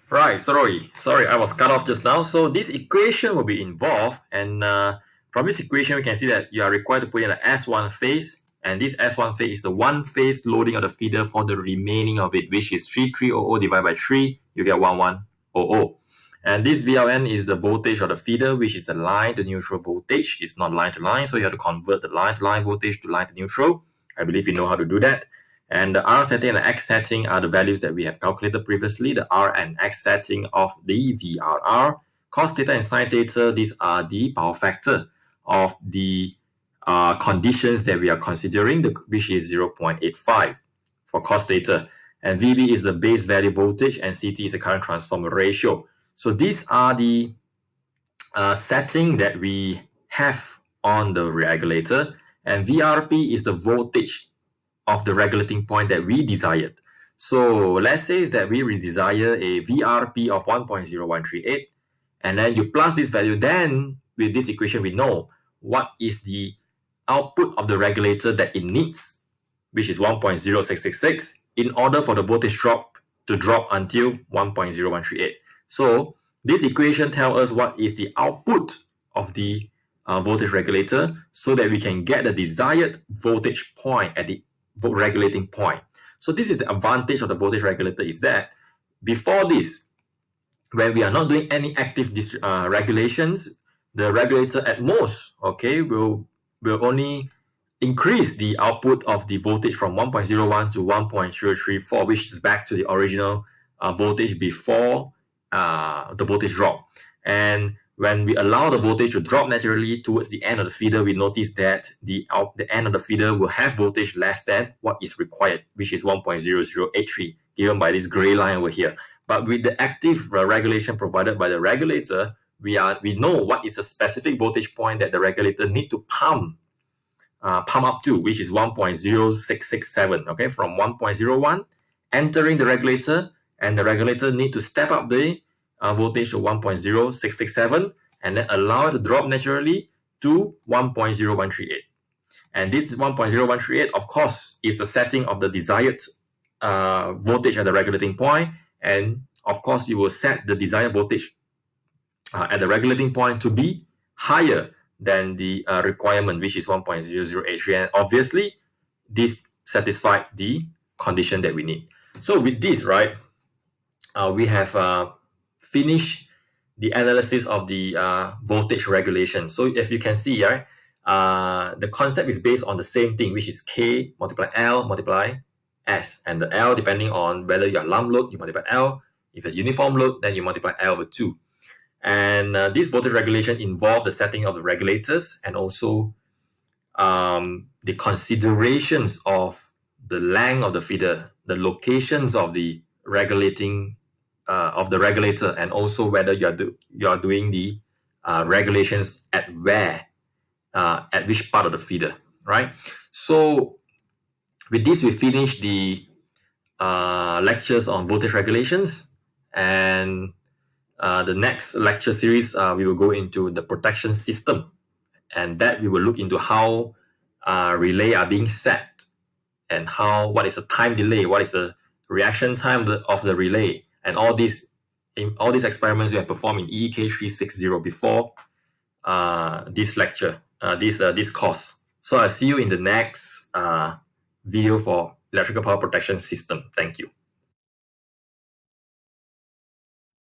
Right, sorry, I was cut off just now. So this equation will be involved, and from this equation, we can see that you are required to put in an S1 phase, and this S1 phase is the one phase loading of the feeder for the remaining of it, which is 3300 divided by 3, you get 1100. And this VLN is the voltage of the feeder, which is the line to neutral voltage. It's not line to line, so you have to convert the line to line voltage to line to neutral. I believe you know how to do that. And the R setting and the X setting are the values that we have calculated previously, the R and X setting of the VRR. Cos theta and sin theta, these are the power factor of the conditions that we are considering, which is 0.85 for cos theta. And VB is the base value voltage, and CT is the current transformer ratio. So these are the setting that we have on the regulator, and VRP is the voltage of the regulating point that we desired. So let's say is that we desire a VRP of 1.0138, and then you plus this value, then with this equation we know what is the output of the regulator that it needs, which is 1.0666, in order for the voltage drop to drop until 1.0138. So this equation tells us what is the output of the voltage regulator, so that we can get the desired voltage point at the regulating point. So this is the advantage of the voltage regulator, is that before this, when we are not doing any active regulations, the regulator at most, okay, will only increase the output of the voltage from 1.01 to 1.034, which is back to the original voltage before the voltage drop. And when we allow the voltage to drop naturally towards the end of the feeder, we notice that the end of the feeder will have voltage less than what is required, which is 1.0083, given by this gray line over here. But with the active regulation provided by the regulator, we know what is the specific voltage point that the regulator need to pump up to, which is 1.0667. Okay, from 1.01 entering the regulator, and the regulator need to step up the voltage to 1.0667, and then allow it to drop naturally to 1.0138. And this 1.0138, of course, is the setting of the desired voltage at the regulating point. And of course, you will set the desired voltage at the regulating point to be higher than the requirement, which is 1.0083. And obviously, this satisfied the condition that we need. So with this, right, we have finished the analysis of the voltage regulation. So if you can see, right, the concept is based on the same thing, which is K multiply L multiply S. And the L, depending on whether you are lump load, you multiply L. If it's uniform load, then you multiply L over 2. And this voltage regulation involves the setting of the regulators, and also the considerations of the length of the feeder, the locations of the regulating of the regulator, and also whether you are doing the regulations at where, at which part of the feeder, right? So with this, we finish the lectures on voltage regulations, and the next lecture series, we will go into the protection system, and that we will look into how relay are being set, and what is the time delay, what is the reaction time of the relay, and all these experiments we have performed in EEK 360 before this lecture, this course. So I'll see you in the next video for electrical power protection system. Thank you.